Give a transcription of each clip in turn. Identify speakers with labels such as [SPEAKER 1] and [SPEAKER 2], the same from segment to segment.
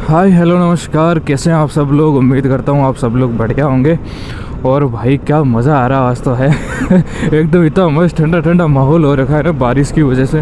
[SPEAKER 1] Hi hello नमस्कार, कैसे हैं आप सब लोग। उम्मीद करता हूँ आप सब लोग बढ़िया होंगे। और भाई क्या मज़ा आ रहा आज तो है। एकदम इतना मस्त ठंडा ठंडा माहौल हो रखा है ना बारिश की वजह से।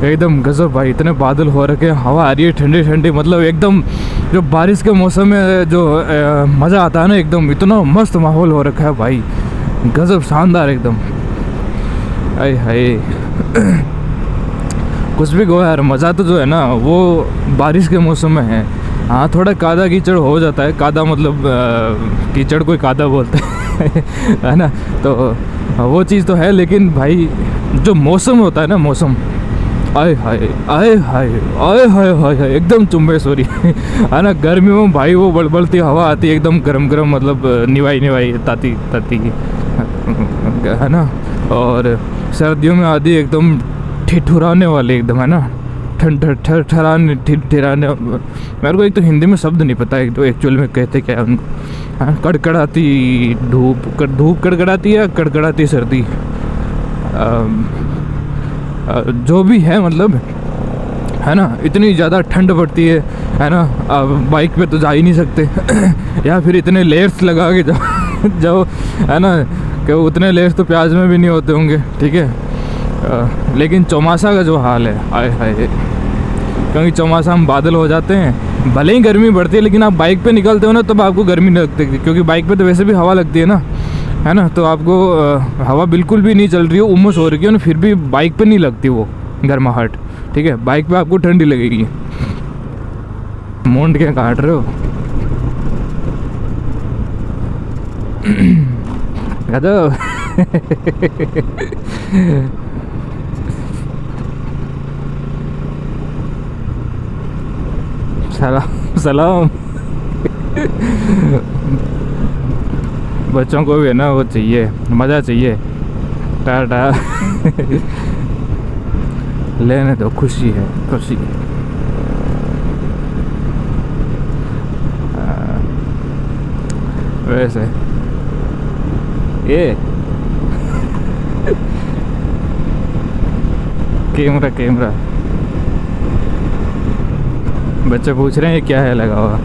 [SPEAKER 1] एकदम गजब भाई, इतने बादल हो रखे हैं, हवा आ रही है ठंडी ठंडी। मतलब एकदम जो बारिश के मौसम में जो मज़ा आता है ना, एकदम इतना मस्त माहौल हो रखा है भाई, गजब शानदार एकदम। आय हाय। कुछ भी कहो यार, मज़ा तो जो है ना वो बारिश के मौसम में है। हाँ, थोड़ा कादा कीचड़ हो जाता है। कादा मतलब कीचड़ कोई कादा बोलते हैं। है ना, तो वो चीज़ तो है। लेकिन भाई जो मौसम होता है ना, मौसम आए हाय आए हाय आए हाय हाय हाय, एकदम चुम्बे सोरी। है ना, गर्मियों में भाई वो बड़बड़ती हवा आती है एकदम गरम गरम, मतलब निवाई निवाई ताती ताती, है ना। और सर्दियों में आती एकदम ठिठुराने वाले एकदम, है ना, ठराने ठिठुराने। मेरे को एक तो हिंदी में शब्द नहीं पता, एक तो एक्चुअल में कहते क्या है उनको। हाँ, कड़कड़ाती धूप, धूप कड़कड़ाती है, कड़कड़ाती सर्दी, जो भी है मतलब, है ना। इतनी ज़्यादा ठंड पड़ती है ना। बाइक पे तो जा ही नहीं सकते। या फिर इतने लेयर्स लगा के जाओ जाओ, है ना, कि उतने लेयर्स तो प्याज में भी नहीं होते होंगे, ठीक है। लेकिन चौमासा का जो हाल है, आए हाय, क्योंकि चौमासा में बादल हो जाते हैं, भले ही गर्मी बढ़ती है, लेकिन आप बाइक पे निकलते हो ना तब आपको गर्मी नहीं लगती, क्योंकि बाइक पे तो वैसे भी हवा लगती है ना, है ना। तो आपको हवा बिल्कुल भी नहीं चल रही हो, उमस हो रही है ना, फिर भी बाइक पे नहीं लगती वो गर्माहट, ठीक है। बाइक पे आपको ठंडी लगेगी। मूंड क्या काट रहे हो? गजब। सलाम सलाम। बच्चों को भी है ना वो चाहिए, मज़ा चाहिए। टाटा। लेने दो, खुशी है खुशी। वैसे ये कैमरा कैमरा, बच्चे पूछ रहे हैं ये क्या है लगा हुआ।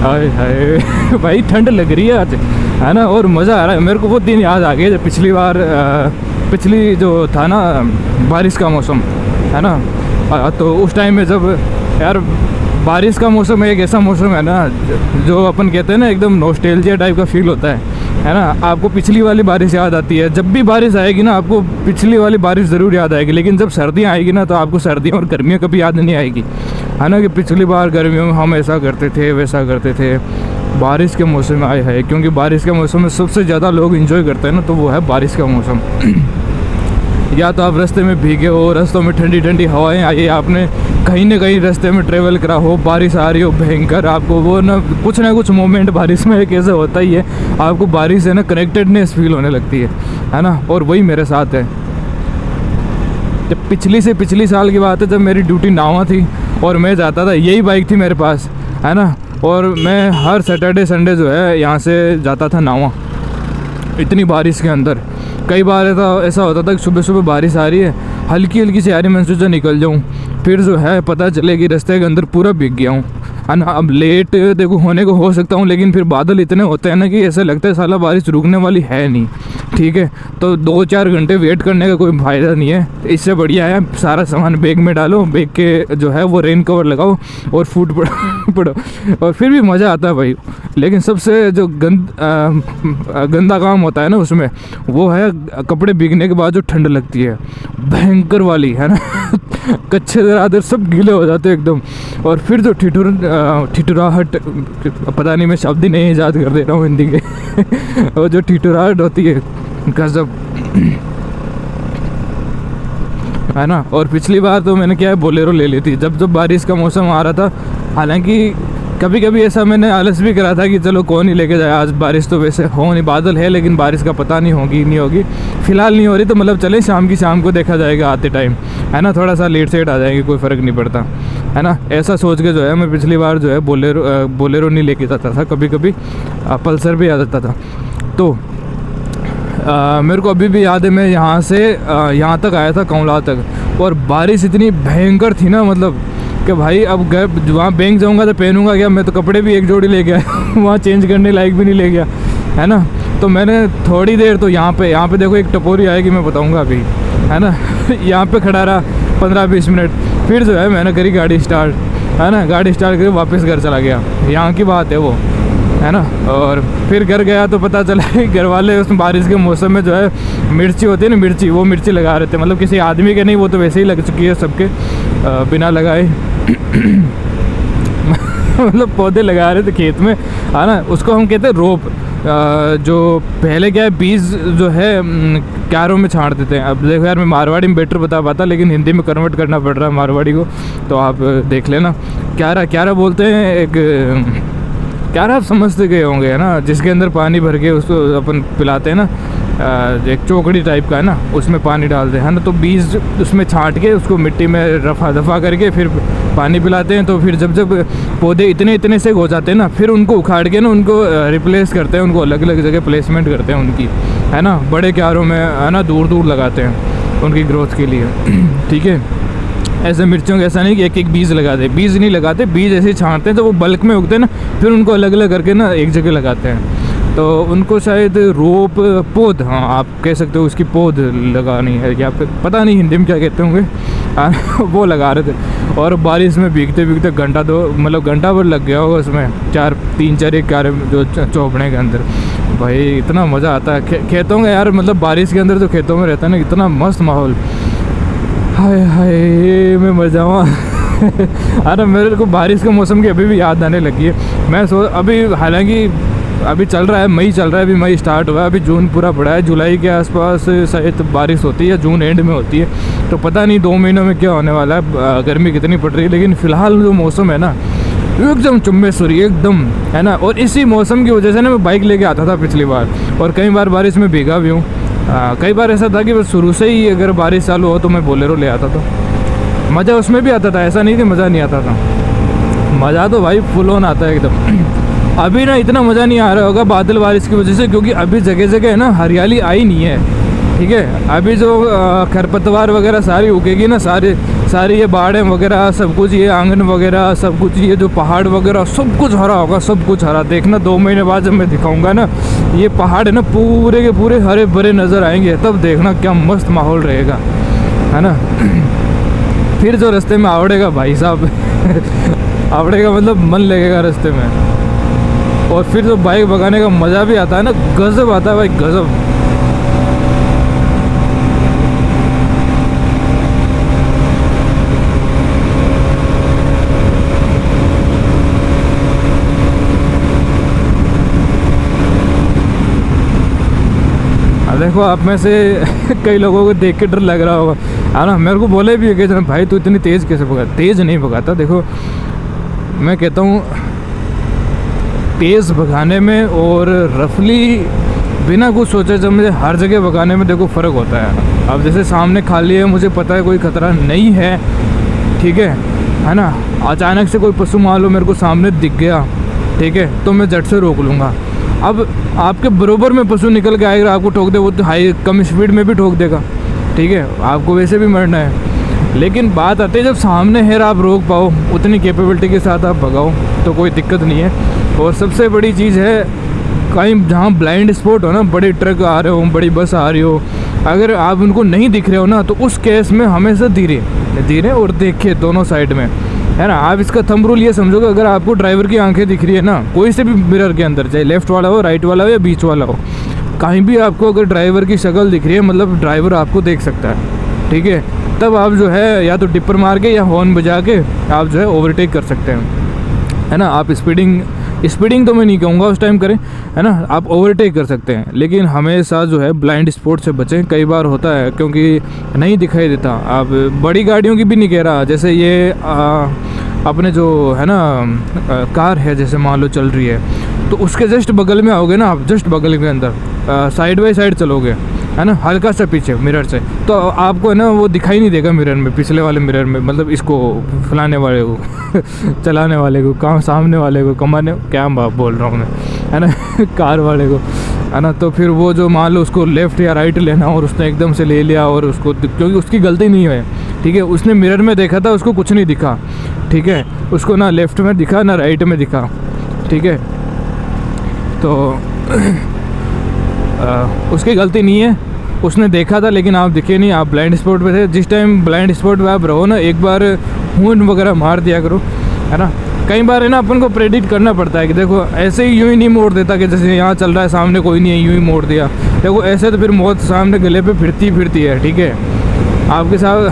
[SPEAKER 1] हाय हाय। भाई ठंड लग रही है आज, है ना, और मज़ा आ रहा है। मेरे को वो दिन याद आ गया जब पिछली बार पिछली जो था ना बारिश का मौसम, है ना, तो उस टाइम में जब यार बारिश का मौसम एक ऐसा मौसम है ना जो अपन कहते हैं ना एकदम नॉस्टैल्जिया टाइप का फील होता है ना। आपको पिछली वाली बारिश याद आती है। जब भी बारिश आएगी ना आपको पिछली वाली बारिश ज़रूर याद आएगी, लेकिन जब सर्दियाँ आएगी ना तो आपको सर्दियाँ और गर्मियाँ कभी याद नहीं आएगी, है ना। कि पिछली बार गर्मियों में हम ऐसा करते थे वैसा करते थे। बारिश के मौसम में आए है, क्योंकि बारिश के मौसम में सबसे ज़्यादा लोग एंजॉय करते हैं ना, तो वो है बारिश का मौसम। या तो आप रास्ते में भीगे हो, रास्तों में ठंडी ठंडी हवाएं आई, आपने कहीं ना कहीं रास्ते में ट्रेवल करा हो, बारिश आ रही हो भयंकर, आपको वो ना कुछ मोमेंट बारिश में एक ऐसा होता ही है, आपको बारिश से ना कनेक्टेडनेस फील होने लगती है ना। और वही मेरे साथ है। जब पिछली साल की बात है, जब मेरी ड्यूटी नावा थी और मैं जाता था, यही बाइक थी मेरे पास, है ना, और मैं हर सैटरडे संडे जो है यहाँ से जाता था नावा, इतनी बारिश के अंदर। कई बार ऐसा होता था कि सुबह सुबह बारिश आ रही है, हल्की हल्की सी आ रही, मैं सोचा निकल जाऊँ, फिर जो है पता चले कि रास्ते के अंदर पूरा भीग गया हूँ, है ना। अब लेट देखो होने को हो सकता हूँ, लेकिन फिर बादल इतने होते हैं ना कि ऐसा लगता है साला बारिश रुकने वाली है नहीं, ठीक है। तो 2-4 घंटे वेट करने का कोई फ़ायदा नहीं है। इससे बढ़िया है सारा सामान बैग में डालो, बैग के जो है वो रेन कवर लगाओ और फूट पड़ो और फिर भी मज़ा आता है भाई। लेकिन सबसे जो गंदा काम होता है ना उसमें, वो है कपड़े भीगने के बाद जो ठंड लगती है भयंकर वाली, है ना। कच्चे दरादर सब गीले हो जाते हैं एकदम। और फिर जो ठिठुराहट, पता नहीं मैं शब्द ही नहीं याद कर दे रहा हूँ हिंदी के। और जो ठिठुराहट होती है गजब, है ना। और पिछली बार तो मैंने क्या है बोलेरो ले ली थी जब बारिश का मौसम आ रहा था। हालांकि कभी कभी ऐसा मैंने आलस भी करा था कि चलो कौन ही लेके जाए, आज बारिश तो वैसे हो नहीं, बादल है लेकिन बारिश का पता नहीं होगी नहीं होगी, फ़िलहाल नहीं हो रही तो मतलब चले शाम को देखा जाएगा आते टाइम, है ना, थोड़ा सा लेट सेट आ जाएंगे, कोई फ़र्क नहीं पड़ता, है ना। ऐसा सोच के जो है मैं पिछली बार जो है बोलेरो नहीं लेके जाता था, कभी कभी पल्सर भी आ जाता था। तो मेरे को अभी भी याद है, मैं यहाँ से यहाँ तक आया था कौला तक, और बारिश इतनी भयंकर थी ना, मतलब कि भाई अब घर वहाँ बैंक जाऊँगा तो पहनूंगा क्या, मैं तो कपड़े भी एक जोड़ी ले गया वहाँ चेंज करने लायक भी नहीं ले गया, है ना। तो मैंने थोड़ी देर तो यहाँ पे देखो एक टपोरी आएगी, मैं बताऊँगा अभी, है ना यहाँ पे खड़ा रहा 15-20 मिनट, फिर जो है मैंने करी गाड़ी स्टार्ट, है ना, गाड़ी स्टार्ट करके वापस घर चला गया, यहाँ की बात है वो, है ना। और फिर घर गया तो पता चला कि घर वाले उस बारिश के मौसम में जो है मिर्ची होती है ना, मिर्ची, वो मिर्ची लगा रहे थे, मतलब किसी आदमी के नहीं, वो तो वैसे ही लग चुकी है सबके बिना लगाए मतलब पौधे लगा रहे थे खेत में, है ना, उसको हम कहते हैं रोप। जो पहले क्या है, बीज जो है क्यारों में छांट देते हैं। अब देखो यार, मैं मारवाड़ी में बेटर बता पाता, लेकिन हिंदी में कन्वर्ट करना पड़ रहा है मारवाड़ी को, तो आप देख लेना। क्यारा बोलते हैं, एक क्यारा आप समझते गए होंगे, है ना, जिसके अंदर पानी भर के उसको अपन पिलाते हैं ना, एक चौकड़ी टाइप का, है ना, उसमें पानी डालते हैं, है ना। तो बीज उसमें छांट के उसको मिट्टी में रफा दफा करके फिर पानी पिलाते हैं। तो फिर जब पौधे इतने से हो जाते हैं ना, फिर उनको उखाड़ के ना उनको रिप्लेस करते हैं, उनको अलग अलग जगह प्लेसमेंट करते हैं उनकी, है ना, बड़े क्यारों में, है ना, दूर लगाते हैं उनकी ग्रोथ के लिए ठीक है। ऐसे मिर्चियों का ऐसा नहीं कि एक एक बीज लगाते, बीज नहीं लगाते, बीज ऐसे छांटते हैं, तो वो बल्क में उगते हैं ना, फिर उनको अलग अलग करके ना एक जगह लगाते हैं। तो उनको शायद रोप पौध, हाँ आप कह सकते हो, उसकी पौध लगानी है, या फिर पता नहीं हिंदी में क्या कहते होंगे वो लगा रहे थे। और बारिश में भीगते घंटा भर लग गया होगा उसमें, 3-4 क्यारे जो चौपड़े के अंदर। भाई इतना मज़ा आता है खेतों का यार, मतलब बारिश के अंदर जो खेतों में रहता है ना, इतना मस्त माहौल, हाय हाय मैं मर जाऊँ अरे मेरे को बारिश के मौसम की अभी भी याद आने लगी है। मैं अभी हालांकि अभी चल रहा है, मई चल रहा है, अभी मई स्टार्ट हुआ है, अभी जून पूरा पड़ा है, जुलाई के आसपास शायद बारिश होती है, जून एंड में होती है, तो पता नहीं 2 महीनों में क्या होने वाला है, गर्मी कितनी पड़ रही है। लेकिन फ़िलहाल जो मौसम है ना, एकदम चुम्बेश्वरी एकदम, है ना। और इसी मौसम की वजह से ना मैं बाइक लेके आता था पिछली बार, और कई बार बारिश में भीगा भी हूँ। कई बार ऐसा था कि बस शुरू से ही अगर बारिश चालू हो तो मैं बोलेरो ले आता था, मज़ा उसमें भी आता था, ऐसा नहीं कि मज़ा नहीं आता था, मज़ा तो भाई फुल ऑन आता है एकदम। अभी ना इतना मज़ा नहीं आ रहा होगा बादल बारिश की वजह से, क्योंकि अभी जगह जगह है ना हरियाली आई नहीं है, ठीक है। अभी जो खरपतवार वगैरह सारी उगेगी ना, सारी ये बाड़ें वगैरह सब कुछ, ये आंगन वगैरह सब कुछ, ये जो पहाड़ वगैरह सब कुछ हरा होगा, सब कुछ हरा। देखना 2 महीने बाद जब मैं दिखाऊंगा ना, ये पहाड़ है ना पूरे के पूरे हरे भरे नज़र आएंगे, तब देखना क्या मस्त माहौल रहेगा, है ना। फिर जो रास्ते में आवड़ेगा भाई साहब आवड़ेगा मतलब मन लगेगा रास्ते में, और फिर जो बाइक भगाने का मज़ा भी आता है ना, गज़ब आता है भाई, गज़ब। देखो आप में से कई लोगों को देख के डर लग रहा होगा, है ना। मेरे को बोले भी है कि भाई तू इतनी तेज़ कैसे भगाता, तेज़ नहीं भगाता। देखो मैं कहता हूँ तेज़ भगाने में और रफली बिना कुछ सोचे जब मुझे हर जगह भगाने में देखो फ़र्क होता है। अब जैसे सामने खाली है, मुझे पता है कोई ख़तरा नहीं है, ठीक है ना। अचानक से कोई पशु मान लो मेरे को सामने दिख गया, ठीक है, तो मैं झट से रोक लूँगा। अब आपके बरोबर में पशु निकल के आएगा, आपको ठोक दे, वो तो कम स्पीड में भी ठोक देगा, ठीक है, आपको वैसे भी मरना है। लेकिन बात आती है जब सामने है आप रोक पाओ, उतनी कैपेबिलिटी के साथ आप भगाओ तो कोई दिक्कत नहीं है। और सबसे बड़ी चीज़ है, कहीं जहाँ ब्लाइंड स्पॉट हो ना, बड़े ट्रक आ रहे हो, बड़ी बस आ रही हो, अगर आप उनको नहीं दिख रहे हो ना, तो उस केस में हमेशा धीरे और देखे दोनों साइड में, है ना। आप इसका थंब रूल ये समझोगे, अगर आपको ड्राइवर की आंखें दिख रही है ना, कोई से भी मिरर के अंदर, चाहे लेफ्ट वाला हो, राइट वाला हो या बीच वाला हो, कहीं भी आपको अगर ड्राइवर की शक्ल दिख रही है, मतलब ड्राइवर आपको देख सकता है, ठीक है, तब आप जो है या तो डिपर मार के या हॉर्न बजा के आप जो है ओवरटेक कर सकते हैं, है ना। आप स्पीडिंग तो मैं नहीं कहूँगा उस टाइम करें, है ना, आप ओवरटेक कर सकते हैं, लेकिन हमेशा जो है ब्लाइंड स्पॉट से बचें। कई बार होता है क्योंकि नहीं दिखाई देता, आप बड़ी गाड़ियों की भी नहीं कह रहा, जैसे ये अपने जो है ना कार है जैसे मान लो चल रही है, तो उसके जस्ट बगल में आओगे ना आप, जस्ट बगल के अंदर साइड बाई साइड चलोगे है ना, हल्का सा पीछे मिरर से, तो आपको है ना वो दिखाई नहीं देगा मिरर में, पिछले वाले मिरर में, मतलब इसको फलाने वाले को चलाने वाले को, काम सामने वाले को, कमाने, क्या बाप बोल रहा हूँ मैं, है ना कार वाले को, है ना। तो फिर वो जो मान लो उसको लेफ़्ट या राइट लेना और उसने एकदम से ले लिया, और उसको, क्योंकि उसकी गलती नहीं है, ठीक है, उसने मिरर में देखा था, उसको कुछ नहीं दिखा, ठीक है, उसको ना लेफ़्ट में दिखा ना राइट में दिखा, ठीक है, तो उसकी गलती नहीं है, उसने देखा था लेकिन आप दिखे नहीं, आप ब्लाइंड स्पॉट पे थे। जिस टाइम ब्लाइंड स्पॉट पे आप रहो ना, एक बार हून वगैरह मार दिया करो, है ना। कई बार है ना अपन को प्रेडिक्ट करना पड़ता है कि देखो ऐसे ही यूँ ही नहीं मोड़ देता कि जैसे यहाँ चल रहा है सामने कोई नहीं है यूँ ही मोड़ दिया, देखो ऐसे तो फिर मौत सामने गले पे फिरती है, ठीक है, आपके साथ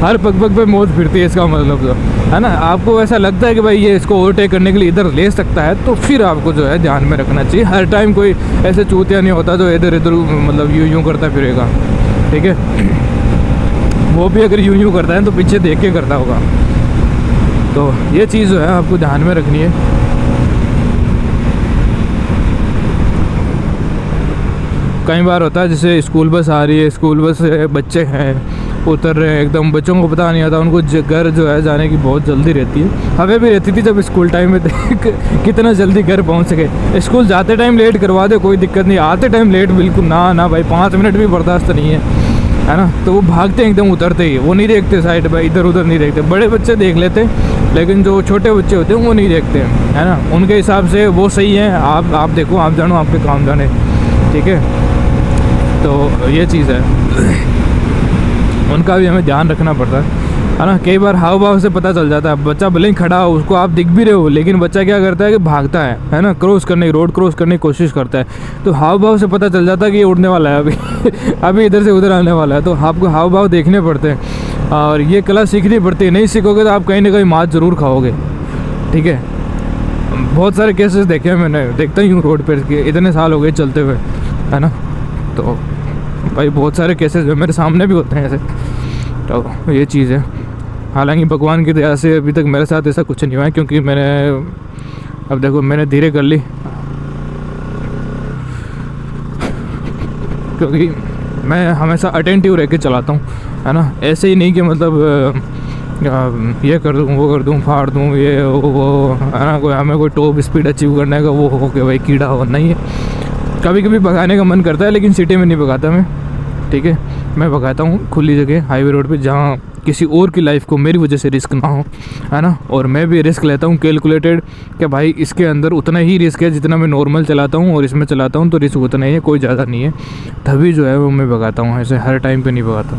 [SPEAKER 1] हर पग पे मौत फिरती है, इसका मतलब तो है ना। आपको ऐसा लगता है कि भाई ये इसको ओवरटेक करने के लिए इधर ले सकता है, तो फिर आपको जो है ध्यान में रखना चाहिए। हर टाइम कोई ऐसे चूतिया नहीं होता जो इधर इधर मतलब यूँ करता फिरेगा, ठीक है, वो भी अगर यूँ करता है तो पीछे देख के करता होगा। तो ये चीज़ जो है आपको ध्यान में रखनी है। कई बार होता है जैसे स्कूल बस आ रही है, स्कूल बस से बच्चे हैं उतर रहे हैं, एकदम बच्चों को पता नहीं आता, उनको घर जो है जाने की बहुत जल्दी रहती है, हमें भी रहती थी जब स्कूल टाइम में कितना जल्दी घर पहुंच सके। स्कूल जाते टाइम लेट करवा दे कोई दिक्कत नहीं, आते टाइम लेट बिल्कुल ना भाई, 5 मिनट भी बर्दाश्त नहीं है ना। तो वो भागते हैं एकदम उतरते ही, वो नहीं देखते साइड पर इधर उधर नहीं देखते। बड़े बच्चे देख लेते लेकिन जो छोटे बच्चे होते हैं वो नहीं देखते हैं, है ना। उनके हिसाब से वो सही है, आप देखो, आप जानो, आपके काम जाने, ठीक है। तो ये चीज़ है, उनका भी हमें ध्यान रखना पड़ता है ना। कई बार हाव भाव से पता चल जाता है, बच्चा भले ही खड़ा हो, उसको आप दिख भी रहे हो, लेकिन बच्चा क्या करता है कि भागता है ना, रोड क्रॉस करने की कोशिश करता है, तो हाव भाव से पता चल जाता है कि ये उड़ने वाला है अभी अभी इधर से उधर आने वाला है। तो आपको हाव भाव देखने पड़ते हैं और ये कला सीखनी पड़ती है। नहीं सीखोगे तो आप कहीं ना कहीं मात ज़रूर खाओगे, ठीक है। बहुत सारे केसेस देखे हैं मैंने, देखता ही हूँ रोड पर, इतने साल हो गए चलते हुए, है ना। तो भाई बहुत सारे केसेस जो मेरे सामने भी होते हैं ऐसे, तो ये चीज़ है। हालांकि भगवान की दया से अभी तक मेरे साथ ऐसा कुछ नहीं हुआ है, क्योंकि मैंने, अब देखो, मैंने धीरे कर ली, क्योंकि मैं हमेशा अटेंटिव रह के चलाता हूँ, है ना। ऐसे ही नहीं कि मतलब ये कर दूँ, वो कर दूँ, फाड़ दूँ, ये वो, है ना। हमें कोई टॉप स्पीड अचीव करने का वो हो के भाई कीड़ा हो, नहीं है। कभी कभी भगाने का मन करता है, लेकिन सिटी में नहीं भगाता मैं, ठीक है। मैं भगाता हूँ खुली जगह, हाईवे रोड पे, जहाँ किसी और की लाइफ को मेरी वजह से रिस्क ना हो, है ना। और मैं भी रिस्क लेता हूँ कैलकुलेटेड, कि भाई इसके अंदर उतना ही रिस्क है जितना मैं नॉर्मल चलाता हूँ, और इसमें चलाता हूँ तो रिस्क उतना ही है, कोई ज़्यादा नहीं है, तभी जो है वो मैं भगाता हूँ। ऐसे हर टाइम पे नहीं भगाता।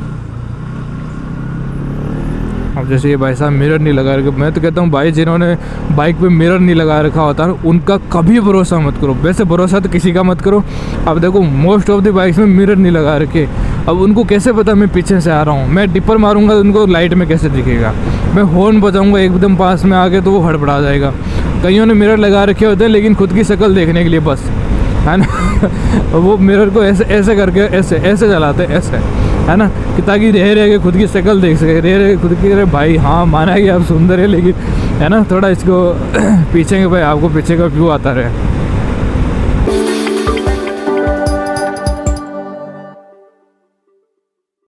[SPEAKER 1] अब जैसे ये भाई साहब मिरर नहीं लगा रखे, मैं तो कहता हूँ भाई जिन्होंने बाइक पे मिरर नहीं लगा रखा होता है उनका कभी भरोसा मत करो। वैसे भरोसा तो किसी का मत करो। अब देखो मोस्ट ऑफ द बाइक्स में मिरर नहीं लगा रखे, अब उनको कैसे पता मैं पीछे से आ रहा हूँ, मैं डिपर मारूंगा तो उनको लाइट में कैसे दिखेगा, मैं हॉर्न बजाऊंगा एकदम पास में आके तो वो हड़बड़ा जाएगा। कईयों ने मिरर लगा रखे होते हैं लेकिन खुद की शक्ल देखने के लिए बस, है ना वो मिरर को ऐसे ऐसे करके ऐसे चलाते हैं, ऐसे, है ना, कि ताकि रह के खुद की शक्ल देख सके, रह खुद की। अरे भाई हाँ, माना कि आप सुंदर है, लेकिन है ना थोड़ा इसको पीछे के भाई आपको पीछे का व्यू आता रहे।